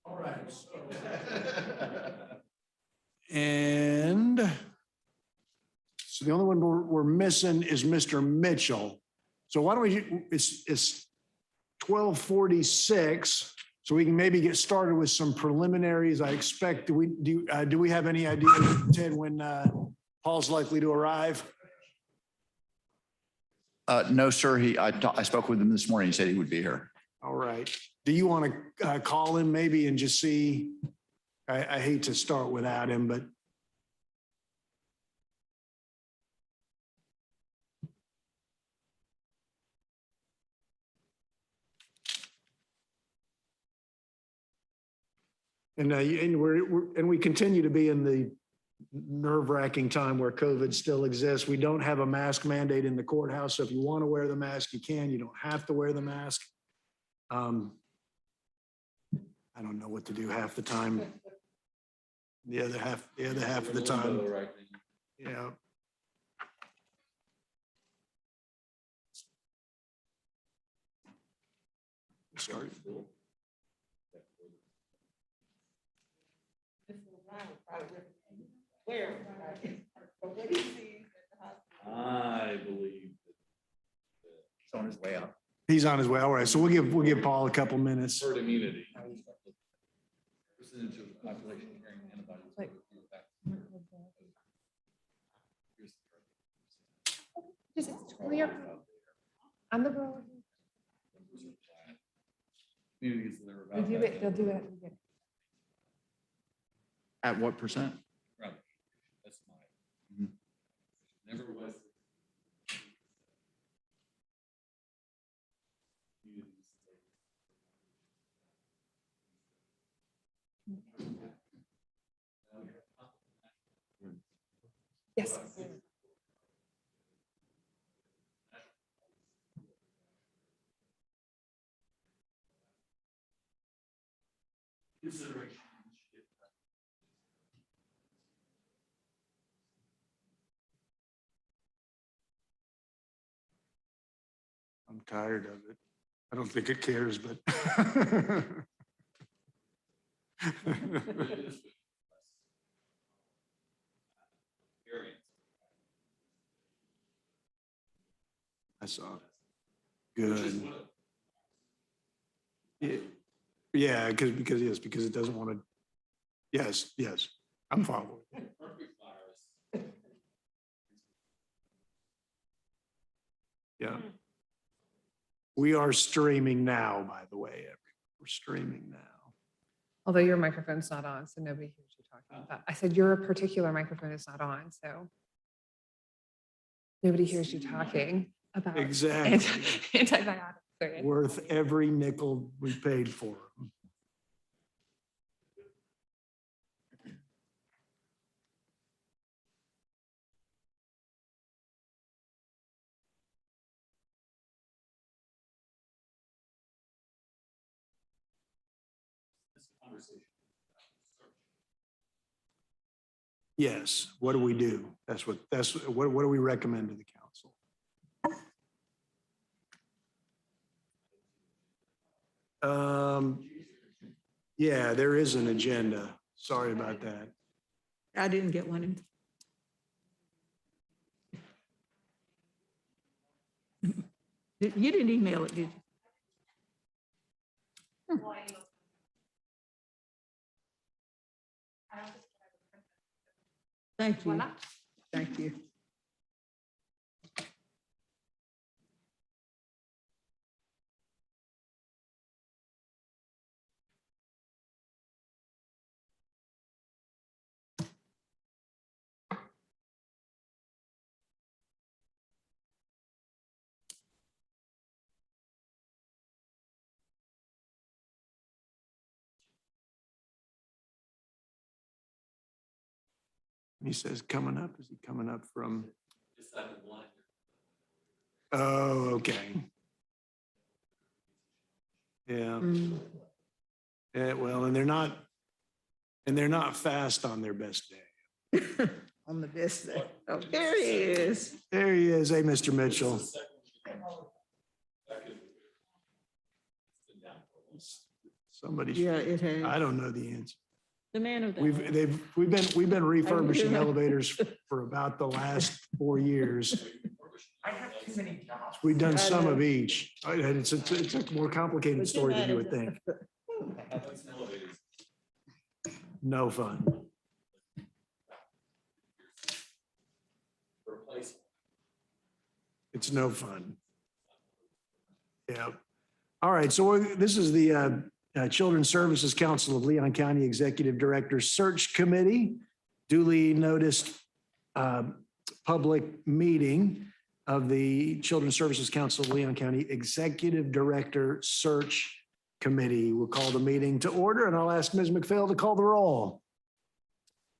All right. And so the only one we're missing is Mr. Mitchell. So why don't we, it's 12:46, so we can maybe get started with some preliminaries. I expect, do we have any idea, Ted, when Paul's likely to arrive? No, sir. I spoke with him this morning. He said he would be here. All right. Do you want to call him maybe and just see? I hate to start without him, but. And we continue to be in the nerve-wracking time where COVID still exists. We don't have a mask mandate in the courthouse. So if you want to wear the mask, you can. You don't have to wear the mask. I don't know what to do half the time. The other half of the time. Yeah. Sorry. I believe He's on his way out. He's on his way. All right. So we'll give Paul a couple minutes. herd immunity. Percentage of the population carrying antibodies. Just it's clear. I'm the girl. Communities that are They about do that. it, they'll do it. At what percent? Right. That's mine. Never was. Yes. Consideration. I'm tired of it. I don't think it cares, but. I saw it. Good. Yeah, because it doesn't want to. Yes, I'm following. Yeah. We are streaming now, by the way. We're streaming now. Although your microphone's not on, so nobody hears you talking about. I said your particular microphone is not on, so nobody hears you talking about Exactly. antibiotics. Right? Worth every nickel we paid for them. Yes. What do we do? What do we recommend to the council? Yeah, there is an agenda. Sorry about that. I didn't get one. You didn't email it, did you? Thank you. Voila. Thank you. He says coming up. Is he coming up from? Oh, okay. Yeah. Yeah, well, and they're not fast on their best day. On the best day. Oh, there he is. There he is. Hey, Mr. Mitchell. Somebody, Yeah, it has. I don't know the answer. The man of the We've been refurbishing elevators for about the last 4 years. I have too many jobs. We've done I some know. of each. It's a more complicated story than you would think. No fun. It's no fun. Yeah. All right. So this is the Children's Services Council of Leon County Executive Director Search Committee, duly noticed public meeting of the Children's Services Council of Leon County Executive Director Search Committee. We'll call the meeting to order, and I'll ask Ms. McPhail to call the roll.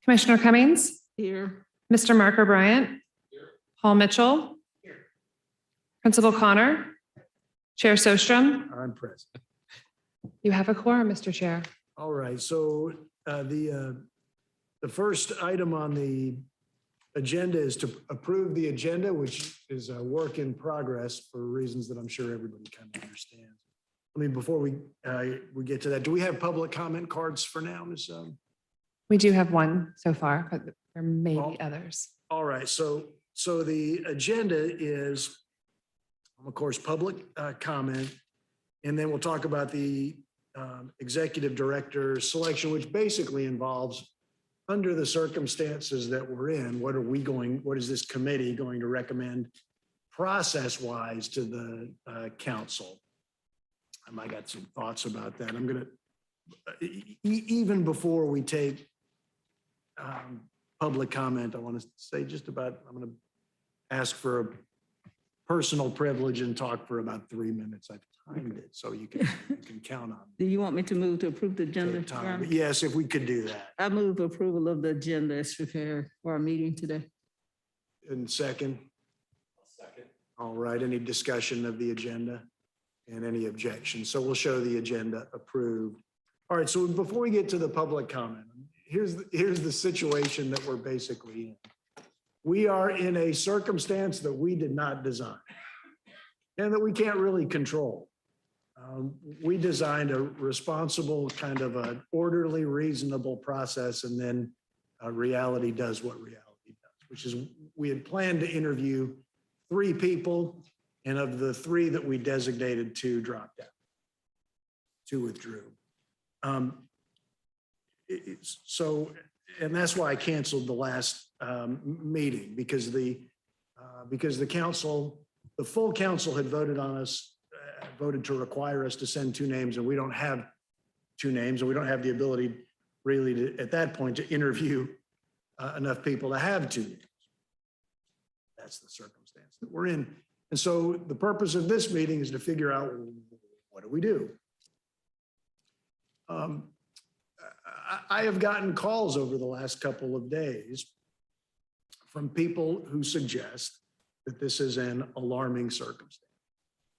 Commissioner Cummings, Here. Mr. Mark Bryant, Paul Mitchell, Principal Connor, Chair Sostrom. I'm present. You have a quorum, Mr. Chair. All right, so the first item on the agenda is to approve the agenda, which is a work in progress for reasons that I'm sure everybody kind of understands. I mean, before we get to that, do we have public comment cards for now, Ms.? We do have one so far, but there may Well, be others. All right, so the agenda is, of course, public comment, and then we'll talk about the executive director selection, which basically involves, under the circumstances that we're in, what is this committee going to recommend process-wise to the council? I got some thoughts about that. I'm going to, even before we take public comment, I want to say I'm going to ask for a personal privilege and talk for about 3 minutes. I've timed it, so you can count on Do you want me to move to approve the me. agenda? Take time. Ron? But yes, if we could do that. I move approval of the agenda as prepared for our meeting today. And second? All right, any discussion of the agenda and any objections? So we'll show the agenda approved. All right, so before we get to the public comment, here's the situation that we're basically in. We are in a circumstance that we did not design and that we can't really control. We designed a responsible, kind of an orderly, reasonable process, and then reality does what reality does, which is we had planned to interview 3 people, and of the 3 that we designated, 2 dropped out. 2 withdrew. So, and that's why I canceled the last meeting, because the council, the full council had voted on us, voted to require us to send 2 names, and we don't have 2 names, and we don't have the ability really to, at that point, to interview enough people to have 2 names. That's the circumstance that we're in. And so the purpose of this meeting is to figure out, what do we do? I have gotten calls over the last couple of days from people who suggest that this is an alarming circumstance.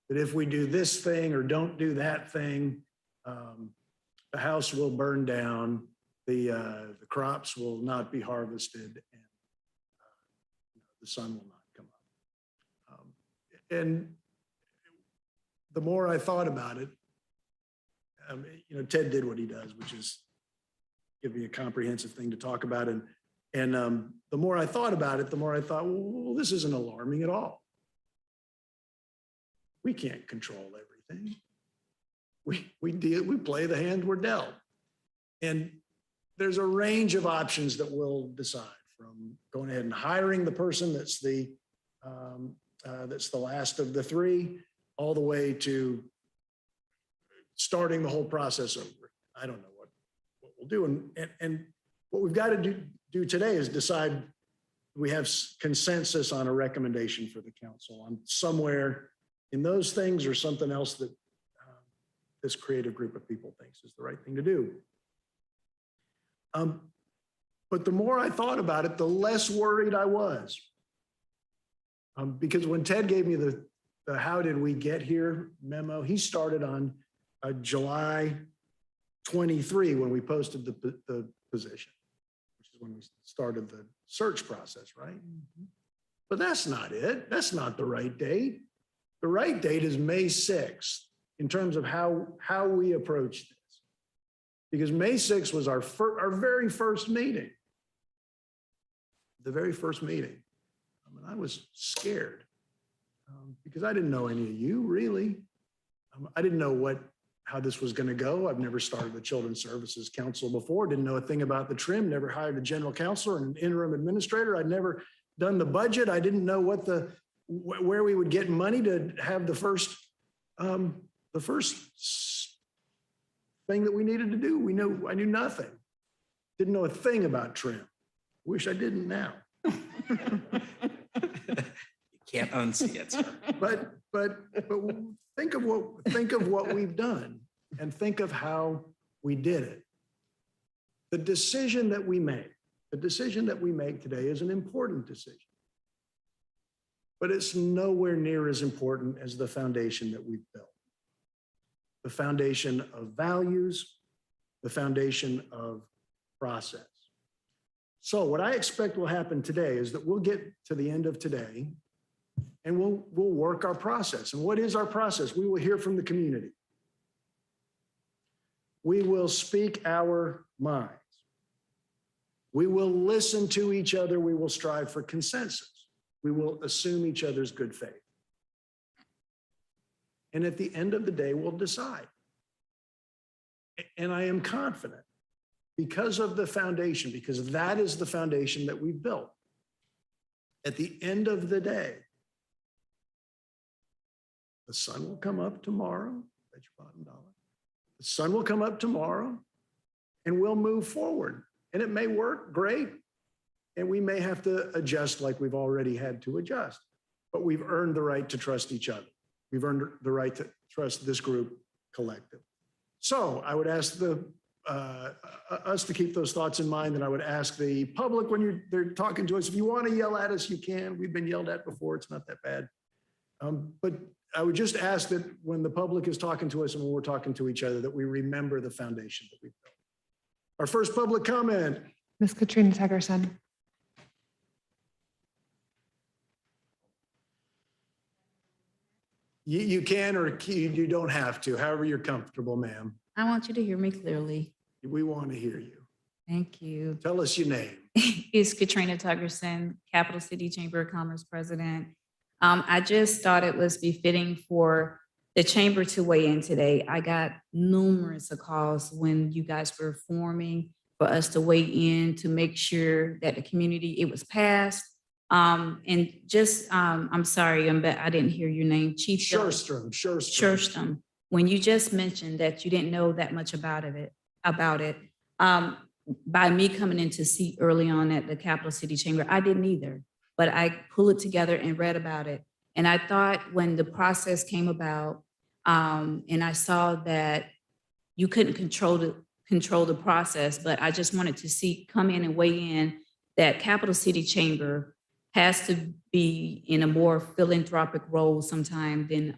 That if we do this thing or don't do that thing, the house will burn down, the crops will not be harvested, and the sun will not come up. And the more I thought about it, Ted did what he does, which is give me a comprehensive thing to talk about. And the more I thought about it, the more I thought, well, this isn't alarming at all. We can't control everything. We play the hand we're dealt. And there's a range of options that we'll decide, from going ahead and hiring the person that's the last of the 3, all the way to starting the whole process over. I don't know what we'll do. And what we've got to do today is decide, we have consensus on a recommendation for the council on somewhere in those things, or something else that this creative group of people thinks is the right thing to do. But the more I thought about it, the less worried I was. Because when Ted gave me the "How did we get here" memo, he started on July 23 when we posted the position, which is when we started the search process, right? But that's not it. That's not the right date. The right date is May 6th. in terms of how we approach this. Because May 6th was our very first meeting. The very first meeting. I mean, I was scared because I didn't know any of you really. I didn't know how this was going to go. I've never started the Children's Services Council before, didn't know a thing about the trim, never hired a general counselor and an interim administrator. I'd never done the budget. I didn't know where we would get money to have the first thing that we needed to do. I knew nothing. Didn't know a thing about trim. Wish I didn't now. Can't unsee it, sir. But think of what we've done and think of how we did it. The decision that we make today is an important decision. But it's nowhere near as important as the foundation that we've built. The foundation of values, the foundation of process. So what I expect will happen today is that we'll get to the end of today and we'll work our process. And what is our process? We will hear from the community. We will speak our minds. We will listen to each other. We will strive for consensus. We will assume each other's good faith. And at the end of the day, we'll decide. And I am confident because of the foundation, because that is the foundation that we've built. At the end of the day, the sun will come up tomorrow. Bet your bottom dollar. The sun will come up tomorrow and we'll move forward. And it may work great. And we may have to adjust like we've already had to adjust. But we've earned the right to trust each other. We've earned the right to trust this group collectively. So I would ask us to keep those thoughts in mind, and I would ask the public when they're talking to us, if you want to yell at us, you can. We've been yelled at before. It's not that bad. But I would just ask that when the public is talking to us and when we're talking to each other, that we remember the foundation that we've built. Our first public comment. Ms. Katrina Tegerson. You can or you don't have to, however you're comfortable, ma'am. I want you to hear me clearly. We want to hear you. Thank you. Tell us your name. It's Katrina Tuggerson, Capital City Chamber of Commerce President. I just thought it was befitting for the chamber to weigh in today. I got numerous calls when you guys were forming for us to weigh in to make sure that the community, it was passed. And just, I'm sorry, but I didn't hear your name, Chief. Sherstrom. When you just mentioned that you didn't know that much about it, by me coming in to see early on at the Capital City Chamber, I didn't either, but I pulled it together and read about it. And I thought when the process came about, and I saw that you couldn't control the process, but I just wanted to come in and weigh in that Capital City Chamber has to be in a more philanthropic role sometime than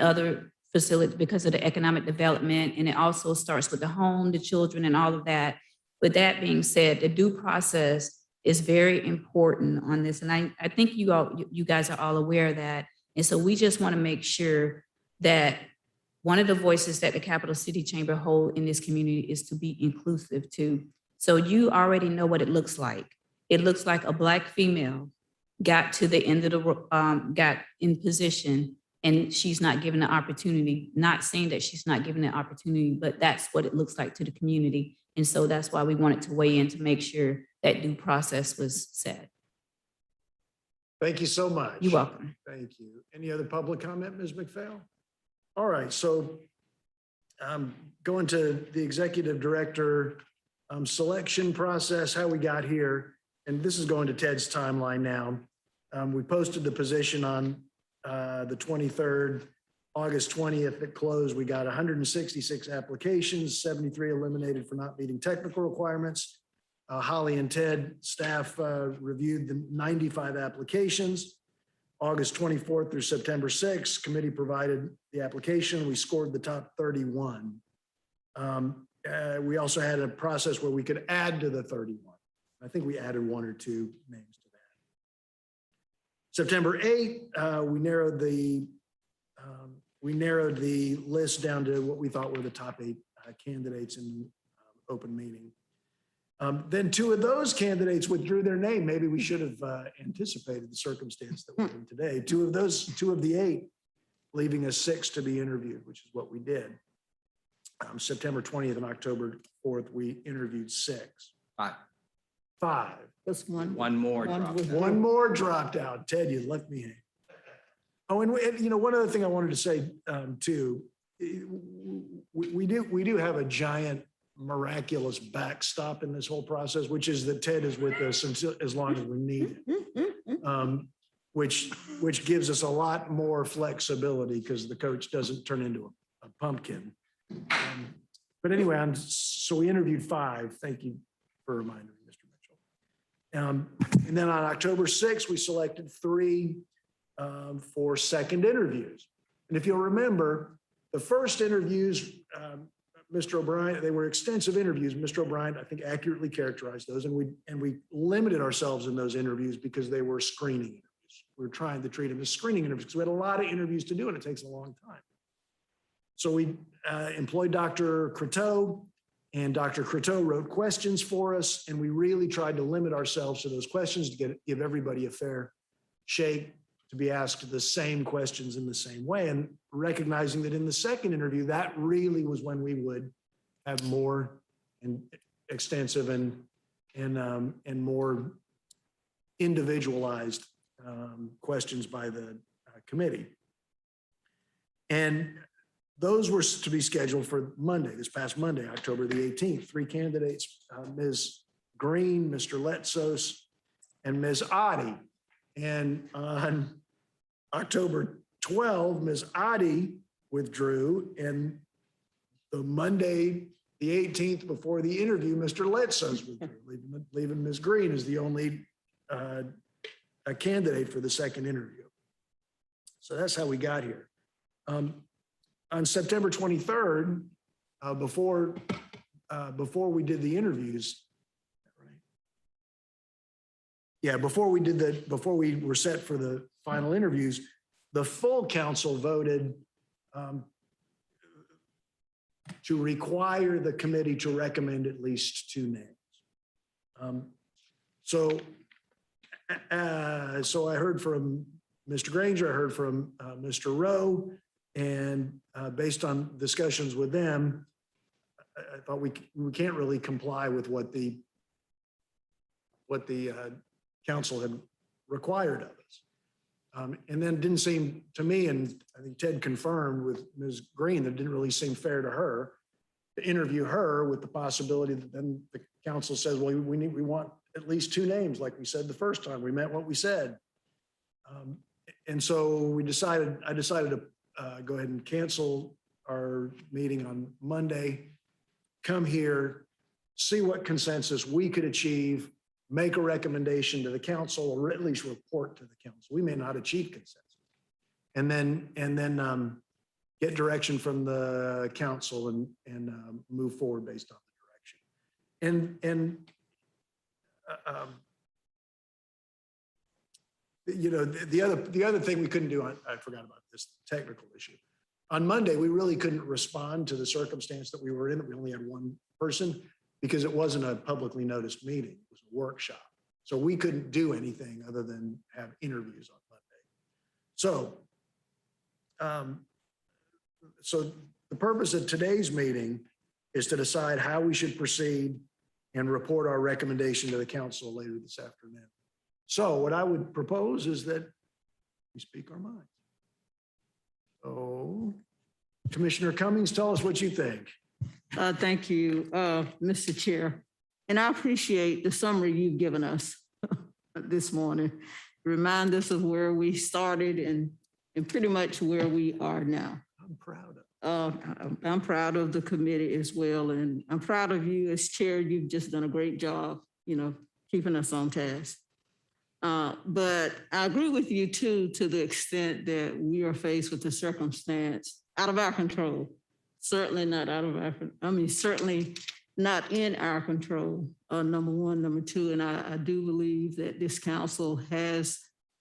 other facilities because of the economic development. And it also starts with the home, the children, and all of that. With that being said, the due process is very important on this. And I think you guys are all aware of that. And so we just want to make sure that one of the voices that the Capital City Chamber hold in this community is to be inclusive too. So you already know what it looks like. It looks like a Black female got to the end of got in position and she's not given the opportunity, not saying that she's not given the opportunity, but that's what it looks like to the community. And so that's why we wanted to weigh in to make sure that due process was set. Thank you so much. You're welcome. Thank you. Any other public comment, Ms. McPhail? All right, so going to the executive director selection process, how we got here. And this is going to Ted's timeline now. We posted the position on the 23rd, August 20th, it closed. We got 166 applications, 73 eliminated for not meeting technical requirements. Holly and Ted staff reviewed the 95 applications. August 24th through September 6th, committee provided the application. We scored the top 31. We also had a process where we could add to the 31. I think we added one or two names to that. September 8th, we narrowed the we narrowed the list down to what we thought were the top 8 candidates in open meeting. Then 2 of those candidates withdrew their name. Maybe we should have anticipated the circumstance that we're in today. 2 of the 8, leaving us 6 to be interviewed, which is what we did. September 20th and October 4th, we interviewed 6. 5. Just one. One more drop. One more dropped out. Ted, you left me hanging. Oh, and you know, one other thing I wanted to say too, we do have a giant miraculous backstop in this whole process, which is that Ted is with us until as long as we need him, which gives us a lot more flexibility because the coach doesn't turn into a pumpkin. But anyway, so we interviewed 5. Thank you for reminding me, Mr. Mitchell. And then on October 6th, we selected 3 for second interviews. And if you'll remember, the first interviews, Mr. O'Brien, they were extensive interviews. Mr. O'Brien, I think, accurately characterized those, and we limited ourselves in those interviews because they were screening interviews. We were trying to treat them as screening interviews because we had a lot of interviews to do, and it takes a long time. So we employed Dr. Croteau, and Dr. Croteau wrote questions for us, and we really tried to limit ourselves to those questions to give everybody a fair shake to be asked the same questions in the same way, and recognizing that in the second interview, that really was when we would have more and extensive and more individualized questions by the committee. And those were to be scheduled for Monday, this past Monday, October the 18th. 3 candidates, Ms. Green, Mr. Letsos, and Ms. Oddie. And on October 12, Ms. Oddie withdrew, and the Monday, the 18th, before the interview, Mr. Letsos withdrew, leaving Ms. Green as the only a candidate for the second interview. So that's how we got here. On September 23rd, before we did the interviews, before we were set for the final interviews, the full council voted to require the committee to recommend at least 2 names. So I heard from Mr. Granger, I heard from Mr. Rowe, and based on discussions with them, I thought we can't really comply with what the council had required of us. And then it didn't seem to me, and I think Ted confirmed with Ms. Green, that it didn't really seem fair to her to interview her with the possibility that then the council says, well, we want at least 2 names, like we said the first time. We meant what we said. And so I decided to go ahead and cancel our meeting on Monday, come here, see what consensus we could achieve, make a recommendation to the council, or at least report to the council. We may not achieve consensus. And then get direction from the council and move forward based on the direction. You know, the other thing we couldn't do, I forgot about this technical issue. On Monday, we really couldn't respond to the circumstance that we were in, that we only had 1 person, because it wasn't a publicly noticed meeting, it was a workshop. So we couldn't do anything other than have interviews on Monday. So the purpose of today's meeting is to decide how we should proceed and report our recommendation to the council later this afternoon. So what I would propose is that we speak our minds. So Commissioner Cummings, tell us what you think. Thank you, Mr. Chair. And I appreciate the summary you've given us this morning. Remind us of where we started and pretty much where we are now. I'm proud of. I'm proud of the committee as well. And I'm proud of you as chair. You've just done a great job, you know, keeping us on task. But I agree with you too, to the extent that we are faced with a circumstance out of our control. Certainly not out of our, certainly not in our control, number 1. Number 2, and I do believe that this council has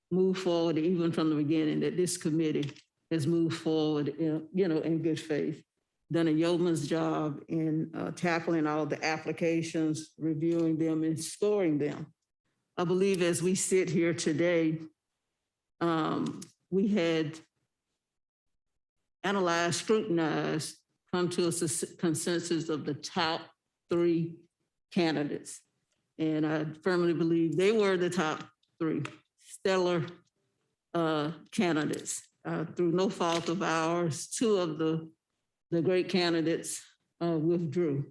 moved forward even from the beginning, that this committee has moved forward, in good faith, done a yeoman's job in tackling all the applications, reviewing them and scoring them. I believe as we sit here today, we had analyzed, scrutinized, come to a consensus of the top 3 candidates. And I firmly believe they were the top 3 stellar candidates. Through no fault of ours, 2 of the great candidates withdrew.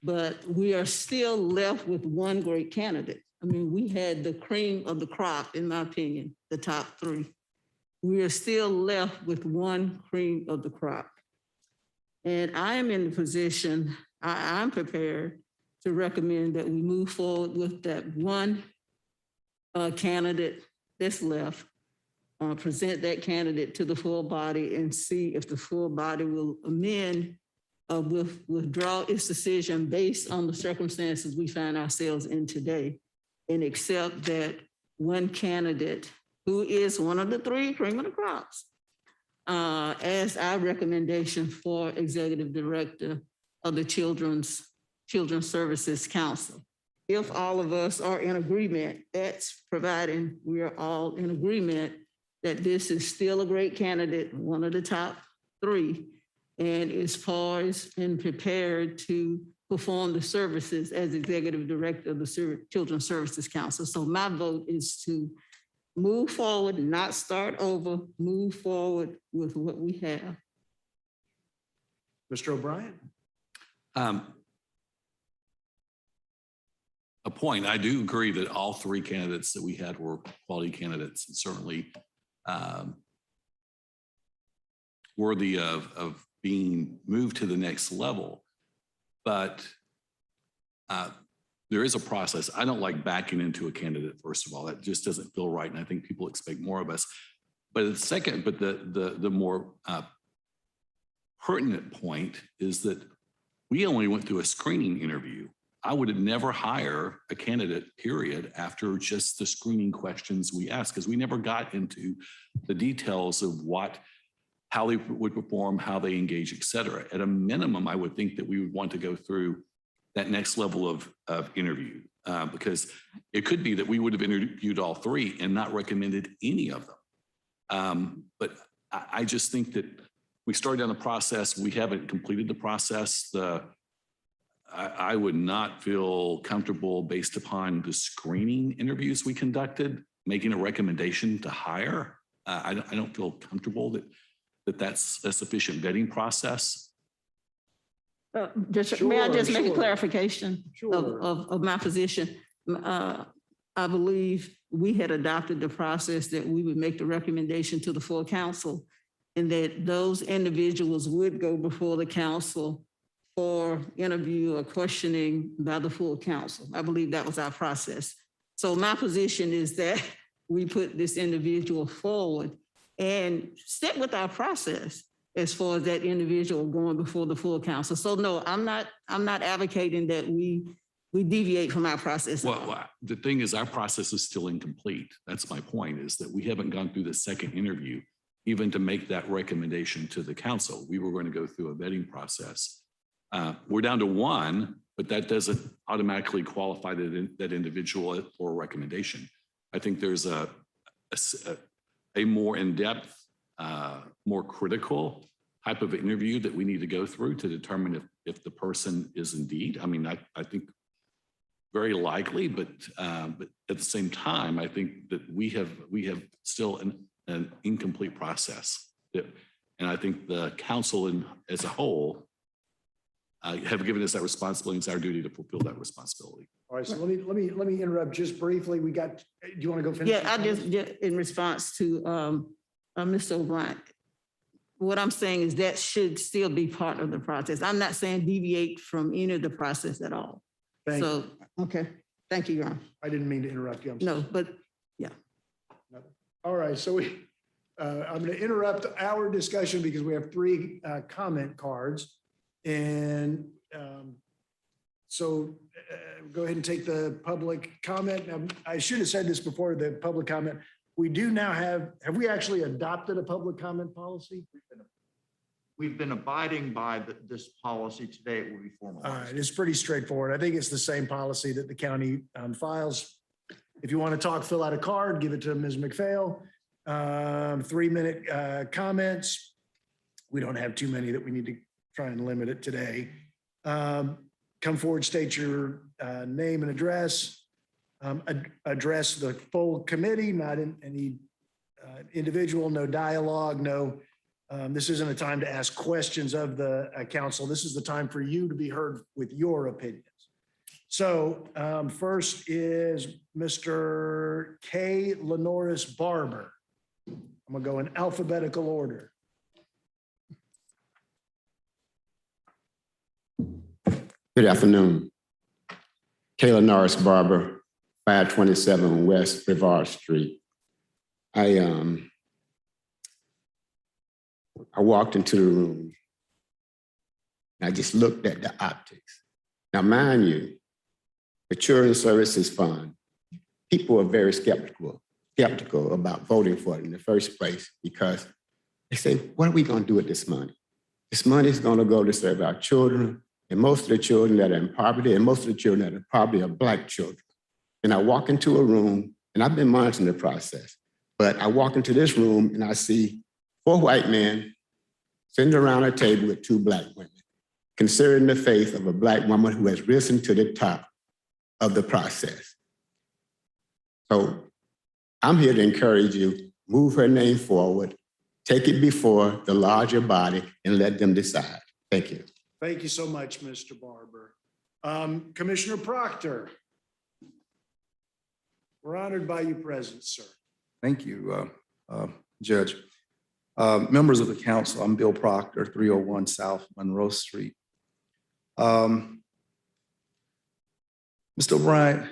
But we are still left with 1 great candidate. I mean, we had the cream of the crop, in my opinion, the top 3. We are still left with 1 cream of the crop. And I am in the position, I'm prepared to recommend that we move forward with that 1 candidate that's left, present that candidate to the full body and see if the full body will amend, withdraw its decision based on the circumstances we find ourselves in today, and accept that 1 candidate who is one of the 3 cream of the crops as our recommendation for executive director of the Children's Services Council. If all of us are in agreement, that's providing we are all in agreement that this is still a great candidate, one of the top 3, and is poised and prepared to perform the services as executive director of the Children's Services Council. So my vote is to move forward, not start over, move forward with what we have. Mr. O'Brien? A point, I do agree that all 3 candidates that we had were quality candidates and certainly worthy of being moved to the next level. But there is a process. I don't like backing into a candidate, first of all. That just doesn't feel right. And I think people expect more of us. But the more pertinent point is that we only went through a screening interview. I would never hire a candidate, period, after just the screening questions we asked, because we never got into the details of how they would perform, how they engage, et cetera. At a minimum, I would think that we would want to go through that next level of interview, because it could be that we would have interviewed all 3 and not recommended any of them. But I just think that we started down the process. We haven't completed the process. I would not feel comfortable based upon the screening interviews we conducted, making a recommendation to hire. I don't feel comfortable that that's a sufficient vetting process. May I just make a clarification Sure. of my position? I believe we had adopted the process that we would make the recommendation to the full council and that those individuals would go before the council for interview or questioning by the full council. I believe that was our process. So my position is that we put this individual forward and stick with our process as far as that individual going before the full council. So no, I'm not advocating that we deviate from our process. Well, the thing is, our process is still incomplete. That's my point, is that we haven't gone through the second interview even to make that recommendation to the council. We were going to go through a vetting process. We're down to 1, but that doesn't automatically qualify that individual for a recommendation. I think there's a more in-depth, more critical type of interview that we need to go through to determine if the person is indeed, I think very likely, but at the same time, I think that we have still an incomplete process. And I think the council as a whole have given us that responsibility. It's our duty to fulfill that responsibility. All right, so let me interrupt just briefly. Do you want to go finish? Yeah, I just in response to Mr. O'Brien, what I'm saying is that should still be part of the process. I'm not saying deviate from any of the process at all. Okay, thank you, Your Honor. I didn't mean to interrupt you. I'm sorry. No, but yeah. All right, so I'm going to interrupt our discussion because we have 3 comment cards. And so go ahead and take the public comment. I should have said this before the public comment. We do now have we actually adopted a public comment policy? We've been abiding by this policy. Today it will be All right, formalized. it's pretty straightforward. I think it's the same policy that the county files. If you want to talk, fill out a card, give it to Ms. McPhail. 3-minute comments. We don't have too many that we need to try and limit it today. Come forward, state your name and address. Address the full committee, not in any individual, no dialogue, no. This isn't a time to ask questions of the council. This is the time for you to be heard with your opinions. So first is Mr. K. Lenoris Barber. I'm gonna go in alphabetical order. Good afternoon. Kayla Norris Barber, 527 West Brevard Street. I walked into the room. I just looked at the optics. Now, mind you, the children's service is fun. People are very skeptical about voting for it in the first place because they say, what are we going to do with this money? This money is going to go to serve our children, and most of the children that are in poverty, and most of the children that are poverty are Black children. And I walk into a room, and I've been monitoring the process, but I walk into this room and I see 4 white men sitting around a table with 2 Black women, considering the faith of a Black woman who has risen to the top of the process. So I'm here to encourage you, move her name forward, take it before the larger body and let them decide. Thank you. Thank you so much, Mr. Barber. Commissioner Proctor. We're honored by your presence, sir. Thank you, Judge. Members of the council, I'm Bill Proctor, 301 South Monroe Street. Mr. O'Brien,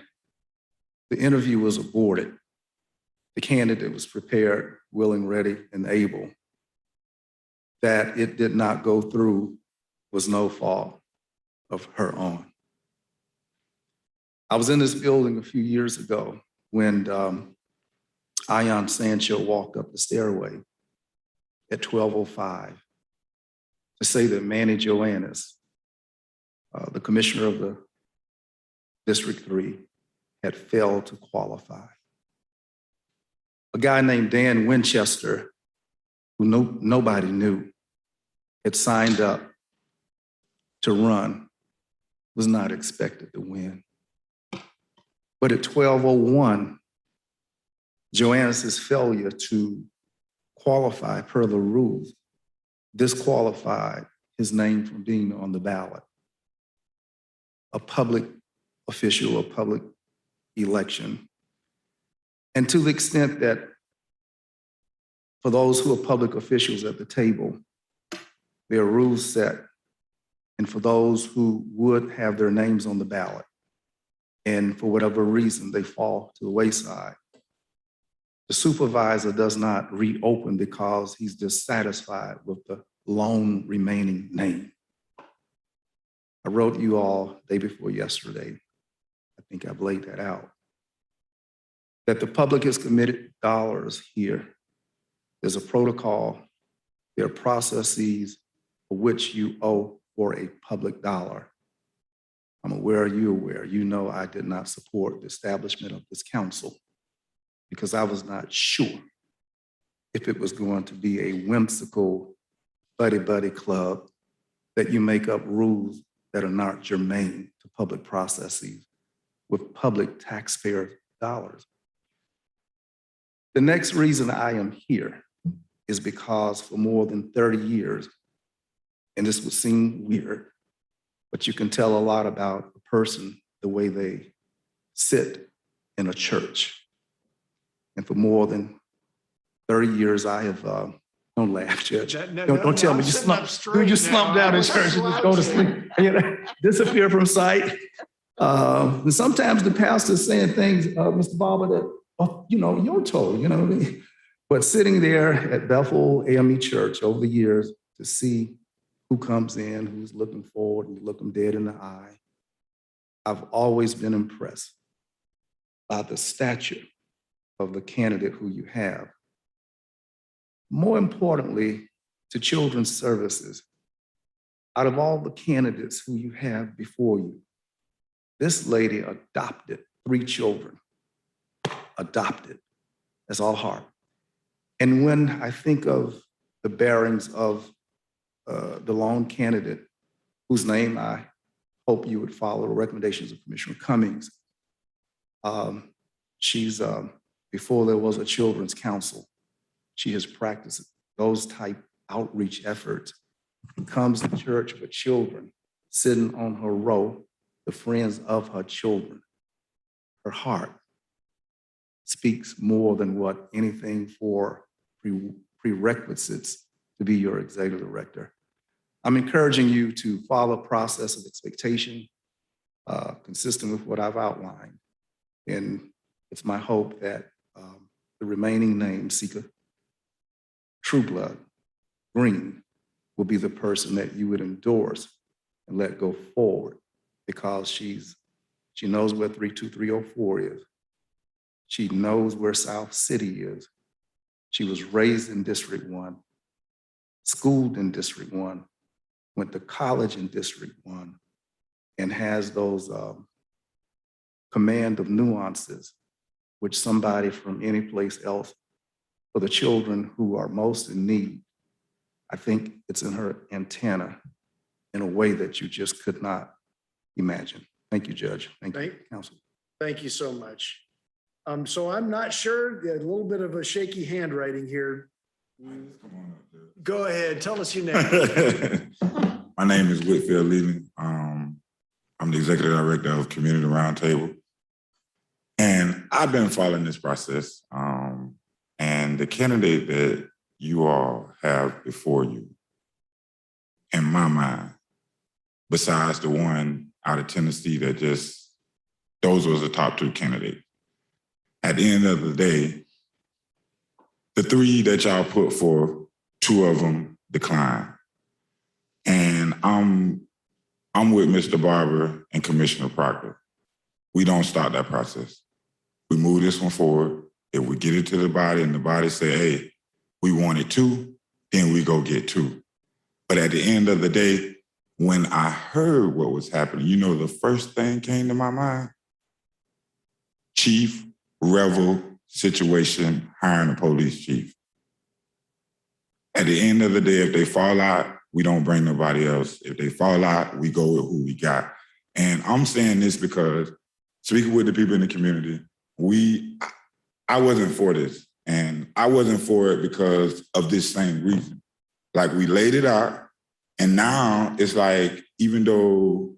the interview was aborted. The candidate was prepared, willing, ready, and able. That it did not go through was no fault of her own. I was in this building a few years ago when Ayan Sancho walked up the stairway at 12:05 to say that Manny Joannis, the commissioner of the District 3, had failed to qualify. A guy named Dan Winchester, who nobody knew, had signed up to run, was not expected to win. But at 12:01, Joannis's failure to qualify per the rules disqualified his name from being on the ballot. A public official, a public election. And to the extent that for those who are public officials at the table, there are rules set. And for those who would have their names on the ballot, and for whatever reason they fall to the wayside, the supervisor does not reopen because he's dissatisfied with the lone remaining name. I wrote you all day before yesterday, I think I've laid that out, that the public has committed dollars here. There's a protocol, there are processes for which you owe for a public dollar. I'm aware, you're aware, you know I did not support the establishment of this council because I was not sure if it was going to be a whimsical buddy-buddy club that you make up rules that are not germane to public processes with public taxpayer dollars. The next reason I am here is because for more than 30 years, and this would seem weird, but you can tell a lot about a person the way they sit in a church. And for more than 30 years, I have, don't laugh, Judge. Don't tell me, you slump down in church and just go to sleep, disappear from sight. And sometimes the pastor's saying things, Mr. Barber, that, you're told, but sitting there at Bethel AME Church over the years to see who comes in, who's looking forward, and you look them dead in the eye, I've always been impressed by the stature of the candidate who you have. More importantly, to Children's Services, out of all the candidates who you have before you, this lady adopted 3 children. Adopted. That's all hard. And when I think of the bearings of the lone candidate, whose name I hope you would follow, the recommendations of Commissioner Cummings, she's, before there was a children's council, she has practiced those type outreach efforts. Comes to church with children, sitting on her row, the friends of her children. Her heart speaks more than what anything for prerequisites to be your executive director. I'm encouraging you to follow a process of expectation consistent with what I've outlined. And it's my hope that the remaining name seeker, Trueblood Green, will be the person that you would endorse and let go forward, because she knows where 32304 is. She knows where South City is. She was raised in District 1, schooled in District 1, went to college in District 1, and has those command of nuances, which somebody from any place else, for the children who are most in need, I think it's in her antenna in a way that you just could not imagine. Thank you, Judge. Thank you, Council. Thank you so much. So I'm not sure, a little bit of a shaky handwriting here. Go ahead, tell us your name. My name is Whitfield Leland. I'm the Executive Director of Community Roundtable. And I've been following this process. And the candidate that you all have before you, in my mind, besides the one out of Tennessee that those was the top 2 candidates. At the end of the day, the 3 that y'all put forth, 2 of them declined. And I'm with Mr. Barber and Commissioner Proctor. We don't start that process. We move this one forward. If we get it to the body and the body say, hey, we wanted 2, then we go get 2. But at the end of the day, when I heard what was happening, you know, the first thing came to my mind, Chief Revel situation, hiring a police chief. At the end of the day, if they fall out, we don't bring nobody else. If they fall out, we go with who we got. And I'm saying this because, speaking with the people in the community, I wasn't for this. And I wasn't for it because of this same reason. Like, we laid it out, and now it's like, even though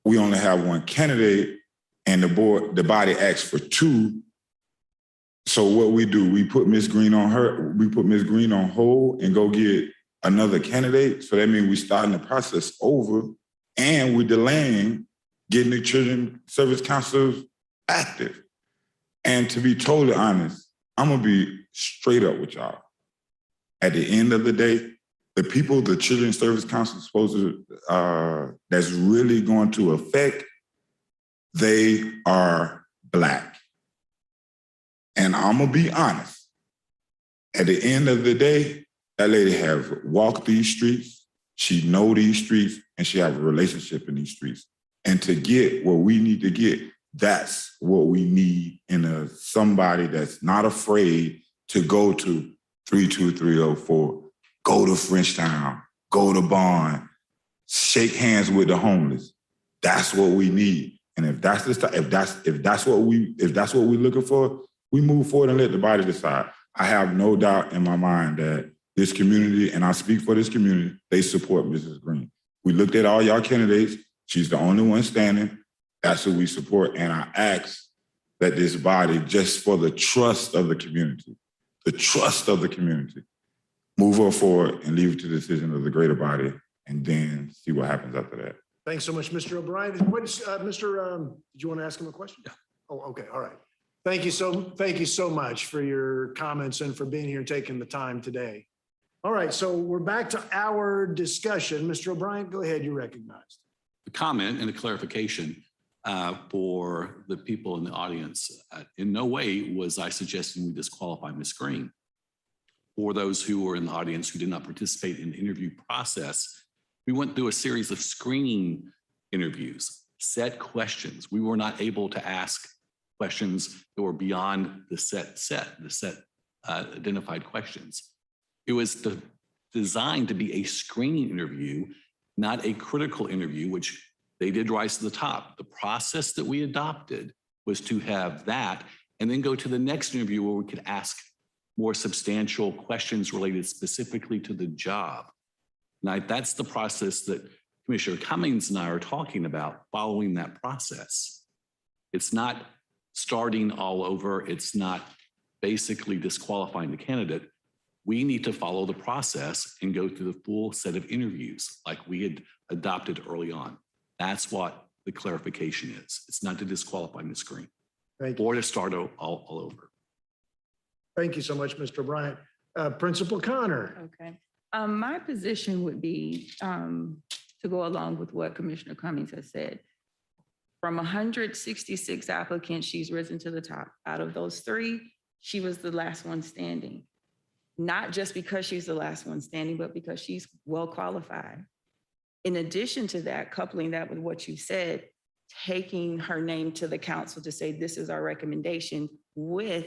we only have 1 candidate and the body asks for 2, so what we do, we put Ms. Green on hold and go get another candidate. So that means we're starting the process over, and we're delaying getting the Children's Service Counselors active. And to be totally honest, I'm gonna be straight up with y'all. At the end of the day, the people the Children's Service Council is supposed to, that's really going to affect, they are Black. And I'm gonna be honest, at the end of the day, that lady have walked these streets, she know these streets, and she have a relationship in these streets. And to get what we need to get, that's what we need in somebody that's not afraid to go to 32304, go to Frenchtown, go to Bond, shake hands with the homeless. That's what we need. And if that's what we're looking for, we move forward and let the body decide. I have no doubt in my mind that this community, and I speak for this community, they support Mrs. Green. We looked at all y'all candidates. She's the only one standing. That's who we support. And I ask that this body, just for the trust of the community, move her forward and leave it to the decision of the greater body, and then see what happens after that. Thanks so much, Mr. O'Brien. Did you want to ask him a question? Yeah. Oh, okay, all right. Thank you so much for your comments and for being here and taking the time today. All right, so we're back to our discussion. Mr. O'Brien, go ahead, you're recognized. The comment and the clarification, for the people in the audience. In no way was I suggesting we disqualify Ms. Green. For those who were in the audience who did not participate in the interview process, we went through a series of screening interviews, set questions. We were not able to ask questions that were beyond the set identified questions. It was designed to be a screening interview, not a critical interview, which they did rise to the top. The process that we adopted was to have that and then go to the next interview where we could ask more substantial questions related specifically to the job. Now, that's the process that Commissioner Cummings and I are talking about, following that process. It's not starting all over. It's not basically disqualifying the candidate. We need to follow the process and go through the full set of interviews like we had adopted early on. That's what the clarification is. It's not to disqualify Ms. Green Thank you. or to start all over. Thank you so much, Mr. Bryant. Principal Connor. Okay. My position would be to go along with what Commissioner Cummings has said. From 166 applicants, she's risen to the top. Out of those 3, she was the last one standing. Not just because she's the last one standing, but because she's well qualified. In addition to that, coupling that with what you said, taking her name to the council to say, this is our recommendation, with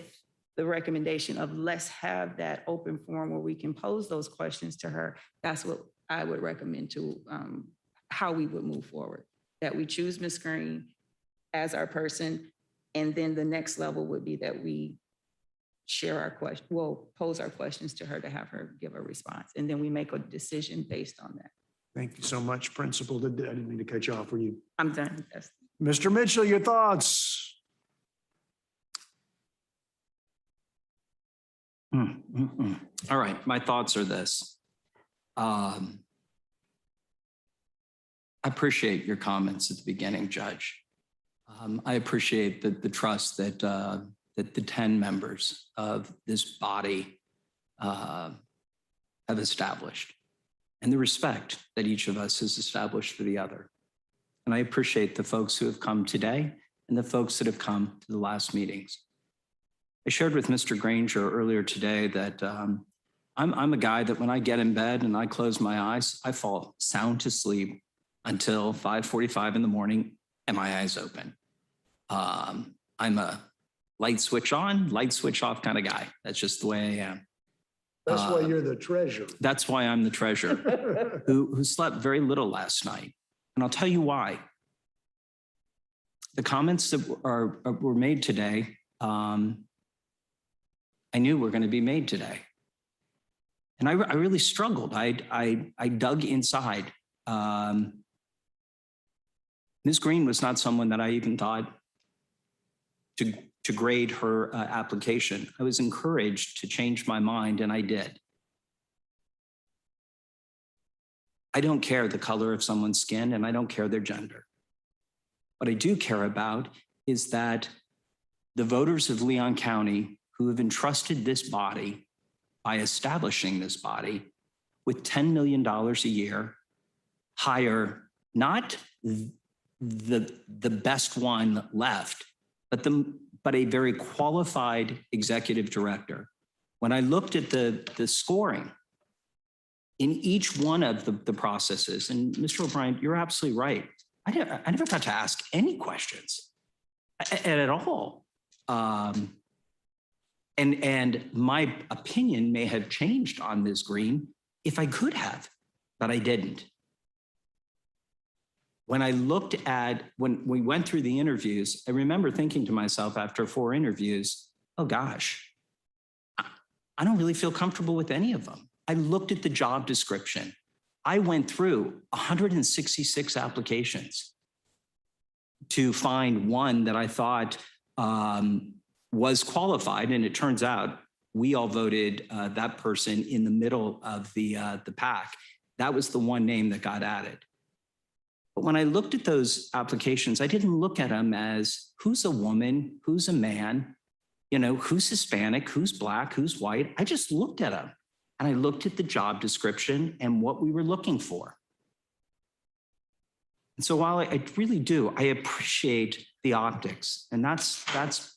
the recommendation of let's have that open forum where we can pose those questions to her. That's what I would recommend to how we would move forward. That we choose Ms. Green as our person. And then the next level would be that we share our question, we'll pose our questions to her to have her give a response. And then we make a decision based on that. Thank you so much, Principal. I didn't mean to cut you off. Were you? I'm done. Yes. Mr. Mitchell, your thoughts? All right, my thoughts are this. I appreciate your comments at the beginning, Judge. I appreciate the trust that the 10 members of this body have established, and the respect that each of us has established for the other. And I appreciate the folks who have come today and the folks that have come to the last meetings. I shared with Mr. Granger earlier today that I'm a guy that when I get in bed and I close my eyes, I fall sound to sleep until 5:45 in the morning and my eyes open. I'm a light switch on, light switch off kind of guy. That's just the way I am. That's why you're the treasurer. That's why I'm the treasurer who slept very little last night. And I'll tell you why. The comments that were made today, I knew were going to be made today. And I really struggled. I dug inside. Ms. Green was not someone that I even thought to grade her application. I was encouraged to change my mind, and I did. I don't care the color of someone's skin, and I don't care their gender. What I do care about is that the voters of Leon County who have entrusted this body by establishing this body with $10 million a year hire not the best one left, but a very qualified executive director. When I looked at the scoring in each one of the processes, and Mr. O'Brien, you're absolutely right. I never got to ask any questions at all. And my opinion may have changed on Ms. Green if I could have, but I didn't. When I looked at, when we went through the interviews, I remember thinking to myself after 4 interviews, oh gosh, I don't really feel comfortable with any of them. I looked at the job description. I went through 166 applications to find one that I thought was qualified. And it turns out we all voted that person in the middle of the pack. That was the one name that got added. But when I looked at those applications, I didn't look at them as who's a woman, who's a man, you know, who's Hispanic, who's Black, who's white. I just looked at them and I looked at the job description and what we were looking for. And so while I really do, I appreciate the optics, and that's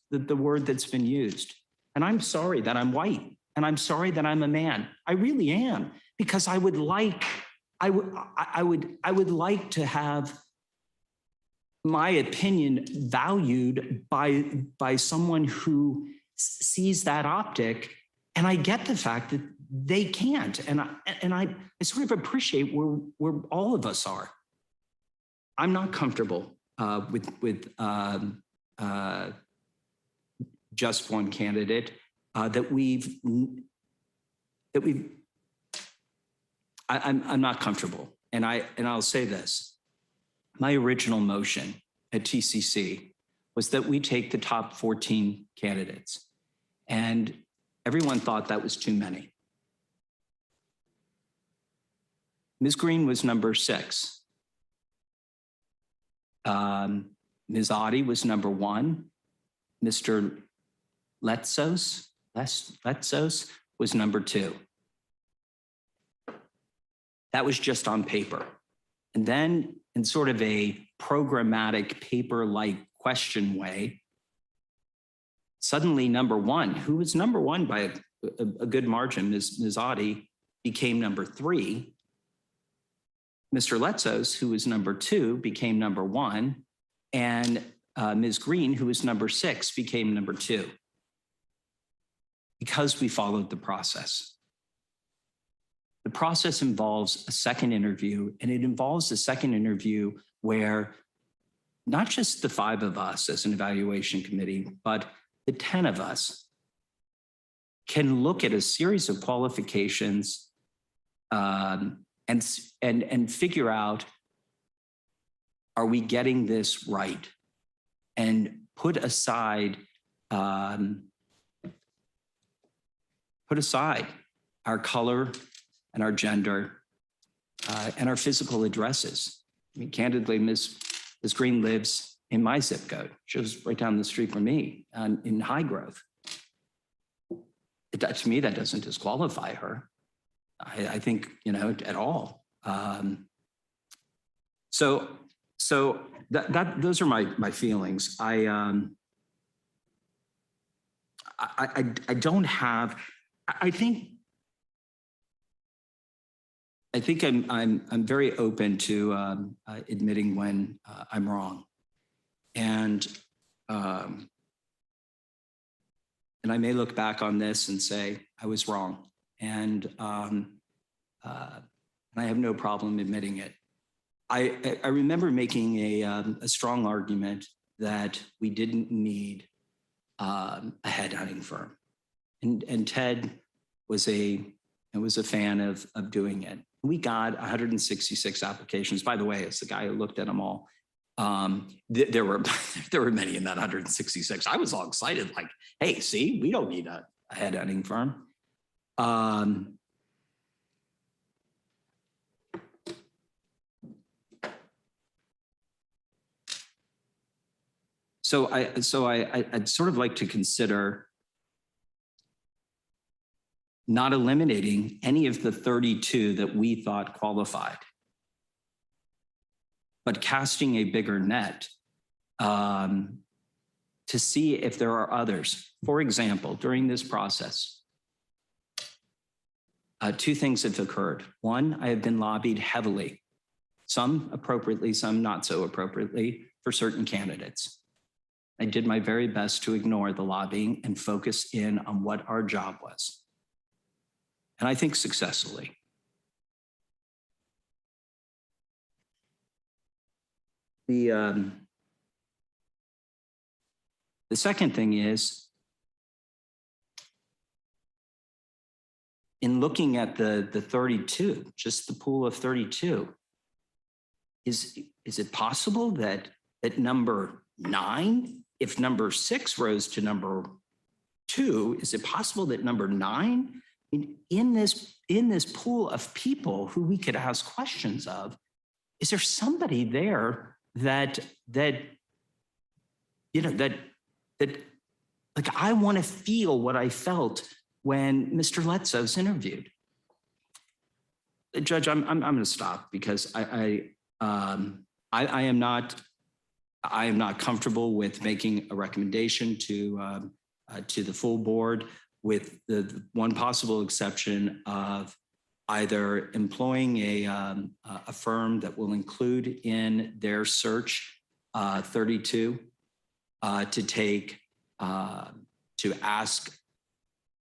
the word that's been used. And I'm sorry that I'm white, and I'm sorry that I'm a man. I really am, because I would like to have my opinion valued by someone who sees that optic. And I get the fact that they can't. And I sort of appreciate where all of us are. I'm not comfortable with just one candidate I'm not comfortable. And I'll say this. My original motion at TCC was that we take the top 14 candidates, and everyone thought that was too many. Ms. Green was number 6. Ms. Oddie was number 1. Mr. Letzos was number 2. That was just on paper. And then in sort of a programmatic paper-like question way, suddenly number 1, who was number 1 by a good margin, Ms. Oddie, became number 3. Mr. Letzos, who was number 2, became number 1. And Ms. Green, who was number 6, became number 2. Because we followed the process. The process involves a second interview, and it involves a second interview where not just the 5 of us as an evaluation committee, but the 10 of us can look at a series of qualifications and figure out, are we getting this right? And put aside our color and our gender and our physical addresses. I mean, candidly, Ms. Green lives in my zip code. She was right down the street from me in High Grove. To me, that doesn't disqualify her. I think, at all. So those are my feelings. I don't have, I think I'm very open to admitting when I'm wrong, and I may look back on this and say I was wrong, and I have no problem admitting it. I remember making a strong argument that we didn't need a headhunting firm, and Ted was a fan of doing it. We got 166 applications. By the way, as the guy who looked at them all, there were many in that 166. I was all excited, like, hey, see, we don't need a headhunting firm. So I'd sort of like to consider not eliminating any of the 32 that we thought qualified, but casting a bigger net to see if there are others. For example, during this process, 2 things have occurred. One, I have been lobbied heavily, some appropriately, some not so appropriately, for certain candidates. I did my very best to ignore the lobbying and focus in on what our job was. And I think successfully. The second thing is, in looking at the 32, just the pool of 32, is it possible that at number 9, if number 6 rose to number 2, is it possible that number 9, in this pool of people who we could ask questions of, is there somebody there that like I want to feel what I felt when Mr. Letzos interviewed? Judge, I'm going to stop because I I am not comfortable with making a recommendation to the full board, with the one possible exception of either employing a firm that will include in their search 32 to take, to ask,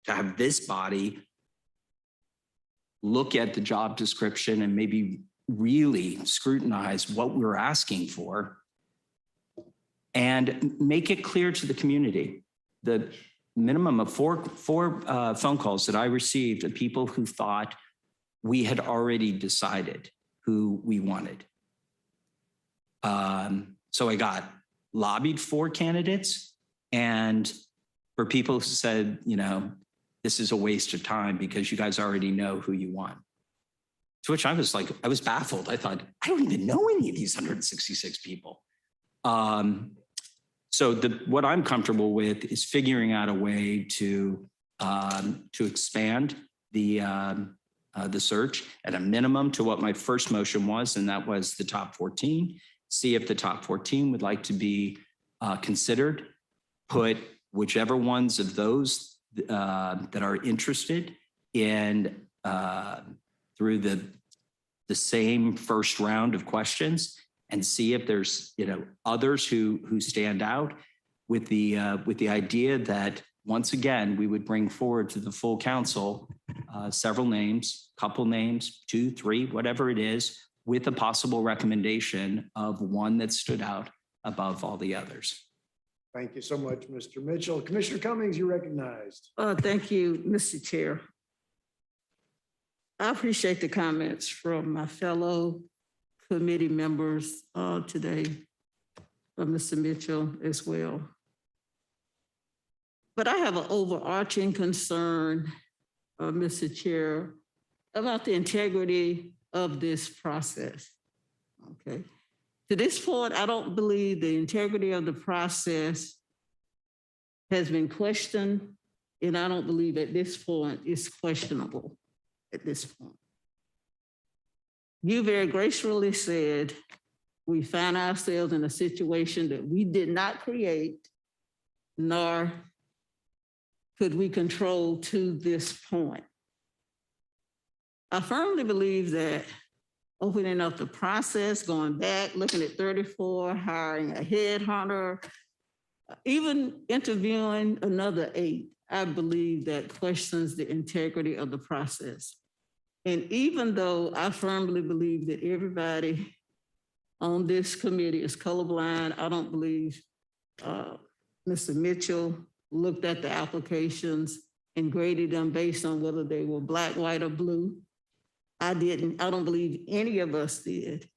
to have this body look at the job description and maybe really scrutinize what we're asking for and make it clear to the community. The minimum of four phone calls that I received of people who thought we had already decided who we wanted. So I got lobbied for candidates, and for people who said, you know, this is a waste of time because you guys already know who you want. To which I was like, I was baffled. I thought, I don't even know any of these 166 people. So what I'm comfortable with is figuring out a way to expand the search at a minimum to what my first motion was, and that was the top 14. See if the top 14 would like to be considered. Put whichever ones of those that are interested in through the same first round of questions, and see if there's, you know, others who stand out, with the idea that once again we would bring forward to the full council several names, couple names, 2, 3, whatever it is, with a possible recommendation of one that stood out above all the others. Thank you so much, Mr. Mitchell. Commissioner Cummings, you're recognized. Thank you, Mr. Chair. I appreciate the comments from my fellow committee members today, from Mr. Mitchell as well. But I have an overarching concern, Mr. Chair, about the integrity of this process. Okay. To this point, I don't believe the integrity of the process has been questioned, and I don't believe at this point it's questionable at this point. You very gracefully said, we found ourselves in a situation that we did not create, nor could we control to this point. I firmly believe that opening up the process, going back, looking at 34, hiring a headhunter, even interviewing another 8, I believe that questions the integrity of the process. And even though I firmly believe that everybody on this committee is colorblind, I don't believe Mr. Mitchell looked at the applications and graded them based on whether they were black, white, or blue. I didn't. I don't believe any of us did.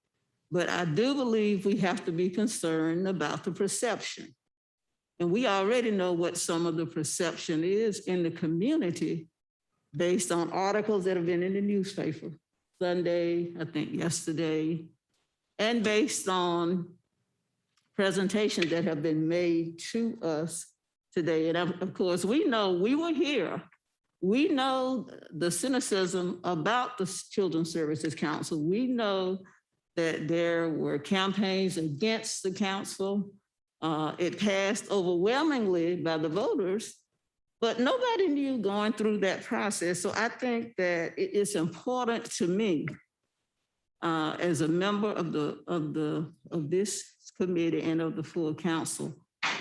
But I do believe we have to be concerned about the perception. And we already know what some of the perception is in the community based on articles that have been in the newspaper Sunday, I think yesterday, and based on presentations that have been made to us today. And of course, we know we were here. We know the cynicism about the Children's Services Council. We know that there were campaigns against the council. It passed overwhelmingly by the voters, but nobody knew going through that process. So I think that it's important to me as a member of this committee and of the full council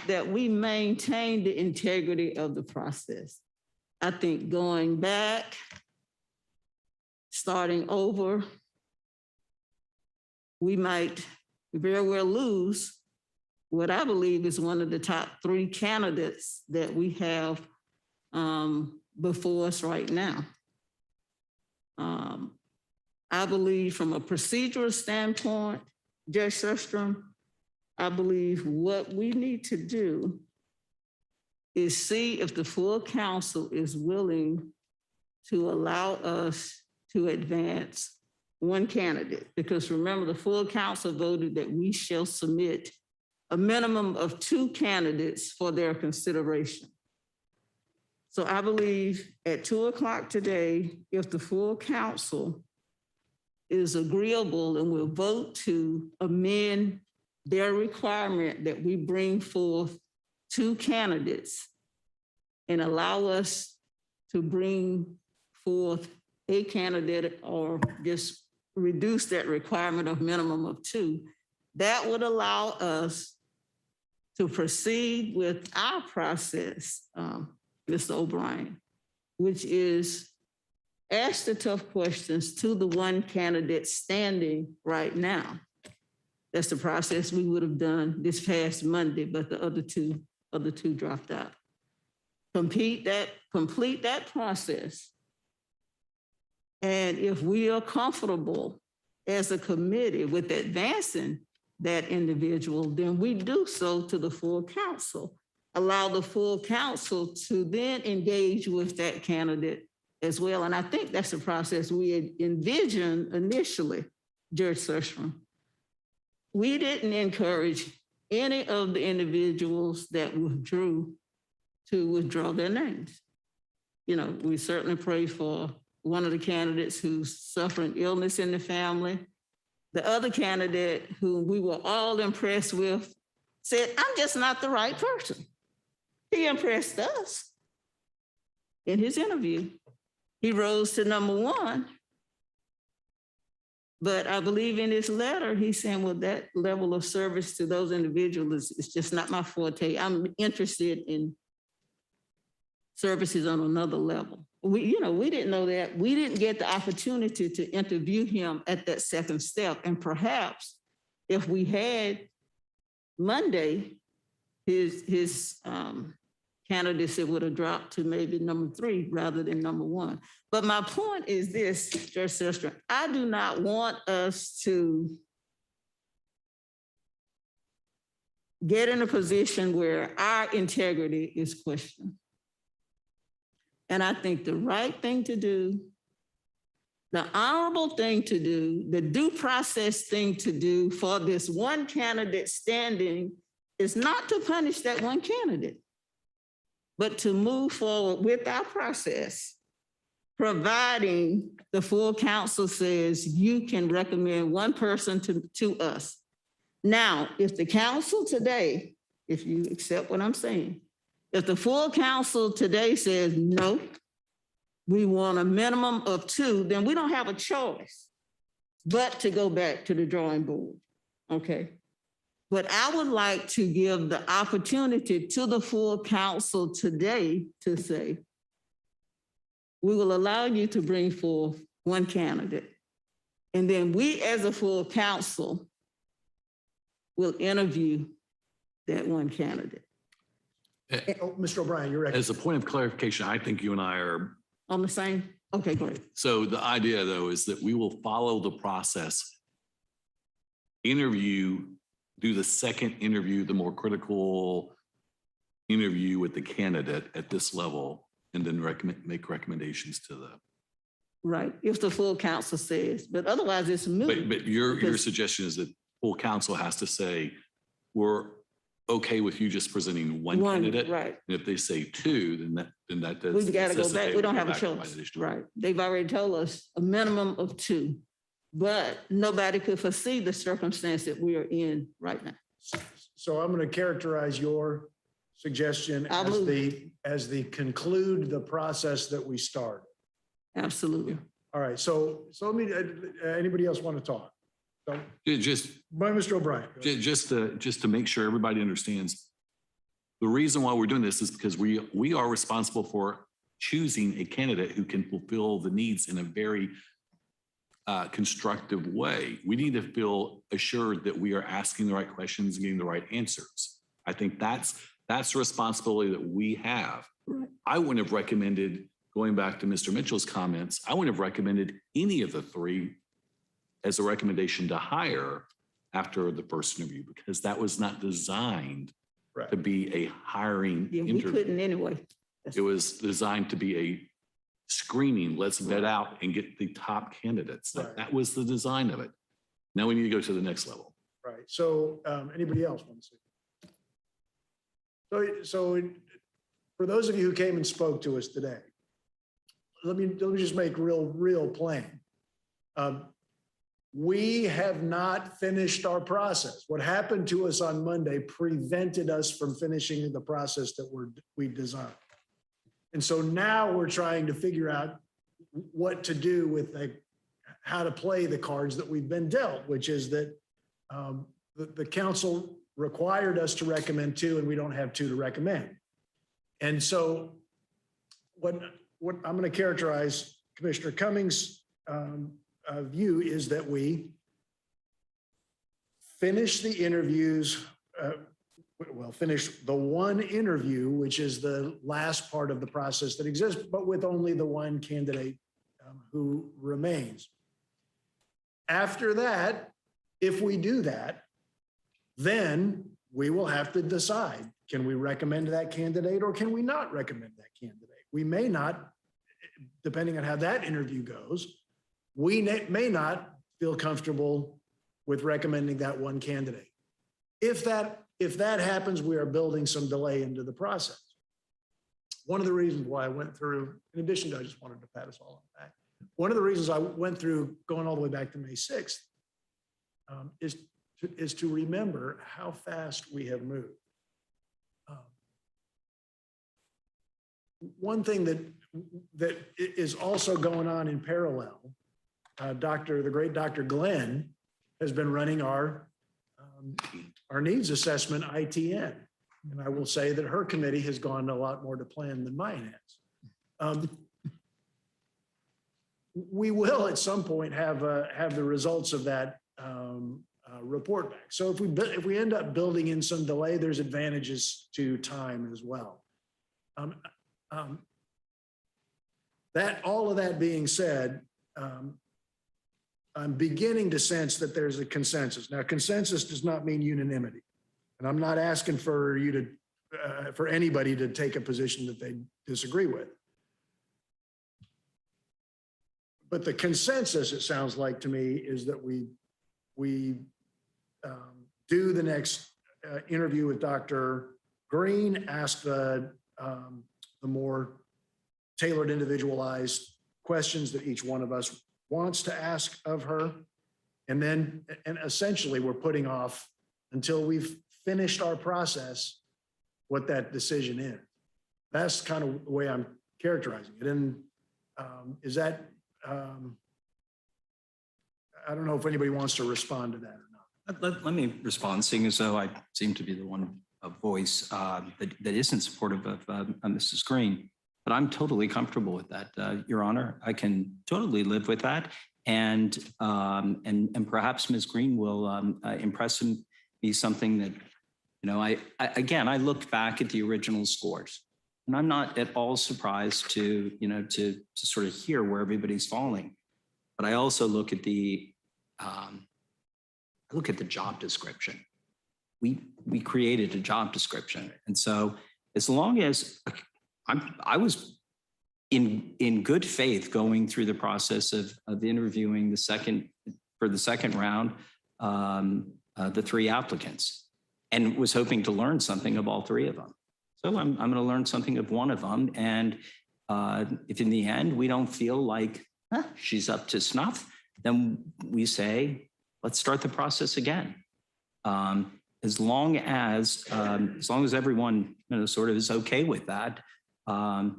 that we maintain the integrity of the process. I think going back, starting over, we might very well lose what I believe is one of the top 3 candidates that we have before us right now. I believe from a procedural standpoint, Judge Sustrom, I believe what we need to do is see if the full council is willing to allow us to advance one candidate. Because remember, the full council voted that we shall submit a minimum of 2 candidates for their consideration. So I believe at 2:00 today, if the full council is agreeable and will vote to amend their requirement that we bring forth 2 candidates and allow us to bring forth a candidate or just reduce that requirement of minimum of 2, that would allow us to proceed with our process, Mr. O'Brien, which is ask the tough questions to the one candidate standing right now. That's the process we would have done this past Monday, but the other two dropped out. Complete that process. And if we are comfortable as a committee with advancing that individual, then we do so to the full council. Allow the full council to then engage with that candidate as well. And I think that's the process we had envisioned initially, Judge Sushram. We didn't encourage any of the individuals that withdrew to withdraw their names. You know, we certainly prayed for one of the candidates who's suffering illness in the family. The other candidate who we were all impressed with said, I'm just not the right person. He impressed us in his interview. He rose to #1. But I believe in his letter, he's saying, well, that level of service to those individuals is just not my forte. I'm interested in services on another level. We didn't know that. We didn't get the opportunity to interview him at that second step. And perhaps if we had Monday, his candidacy would have dropped to maybe #3 rather than #1. But my point is this, Judge Sushram, I do not want us to get in a position where our integrity is questioned. And I think the right thing to do, the honorable thing to do, the due process thing to do for this one candidate standing is not to punish that one candidate, but to move forward with our process, providing the full council says you can recommend one person to us. Now, if the council today, if you accept what I'm saying, if the full council today says, no, we want a minimum of 2, then we don't have a choice but to go back to the drawing board, okay? But I would like to give the opportunity to the full council today to say, we will allow you to bring forth one candidate. And then we as a full council will interview that one candidate. Oh, Mr. O'Brien, you're right. As a point of clarification, I think you and I are, On the same? Okay, great. so the idea though is that we will follow the process, do the second interview, the more critical interview with the candidate at this level, and then make recommendations to them. Right, if the full council says, but otherwise it's moot. But your because- suggestion is that full council has to say, we're okay with you just presenting one candidate. Right. And if they say 2, then that does. We've got to go necessitate back. We don't go have a back and choice. find additional- Right. They've already told us a minimum of 2, but nobody could foresee the circumstance that we are in right now. So I'm going to characterize your suggestion I'll move. as the conclude the process that we start. Absolutely. All right. So let me, anybody else want to talk? So, Just by Mr. O'Brien. Just to make sure everybody understands, the reason why we're doing this is because we are responsible for choosing a candidate who can fulfill the needs in a very constructive way. We need to feel assured that we are asking the right questions and getting the right answers. I think that's the responsibility that we have. Right. I wouldn't have recommended, going back to Mr. Mitchell's comments, I wouldn't have recommended any of the 3 as a recommendation to hire after the first interview, because that was not designed to be a hiring Yeah, we interview. couldn't anyway. It was designed to be a screening. Let's vet out and get the top candidates. Right. That was the design of it. Now we need to go to the next level. Right. So anybody else want to say? So for those of you who came and spoke to us today, let me just make real plain. We have not finished our process. What happened to us on Monday prevented us from finishing the process that we designed. And so now we're trying to figure out what to do with how to play the cards that we've been dealt, which is that the council required us to recommend 2 and we don't have 2 to recommend. And so what I'm going to characterize Commissioner Cummings' view is that we finish the interviews, finish the one interview, which is the last part of the process that exists, but with only the one candidate who remains. After that, if we do that, then we will have to decide, can we recommend that candidate or can we not recommend that candidate? We may not, depending on how that interview goes, we may not feel comfortable with recommending that one candidate. If that happens, we are building some delay into the process. One of the reasons why I went through, in addition to, I just wanted to pat us all on the back. One of the reasons I went through going all the way back to May 6th is to remember how fast we have moved. One thing that is also going on in parallel, the great Dr. Glenn has been running our needs assessment ITN. And I will say that her committee has gone a lot more to plan than mine has. We will at some point have the results of that report back. So if we end up building in some delay, there's advantages to time as well. All of that being said, I'm beginning to sense that there's a consensus. Now, consensus does not mean unanimity. And I'm not asking for you to, for anybody to take a position that they disagree with. But the consensus, it sounds like to me, is that we do the next interview with Dr. Green, ask the more tailored, individualized questions that each one of us wants to ask of her. And essentially we're putting off until we've finished our process what that decision is. That's kind of the way I'm characterizing it. And is that, I don't know if anybody wants to respond to that or not. Let me respond, seeing as though I seem to be the one voice that isn't supportive of Mrs. Green. But I'm totally comfortable with that, Your Honor. I can totally live with that, and perhaps Ms. Green will impress me something that, I looked back at the original scores, and I'm not at all surprised to sort of hear where everybody's falling. But I also look at the job description. We created a job description, and so as long as I was in good faith going through the process of interviewing for the second round, the 3 applicants, and was hoping to learn something of all 3 of them. So I'm going to learn something of one of them. And if in the end we don't feel like she's up to snuff, then we say, let's start the process again. As long as everyone sort of is okay with that, I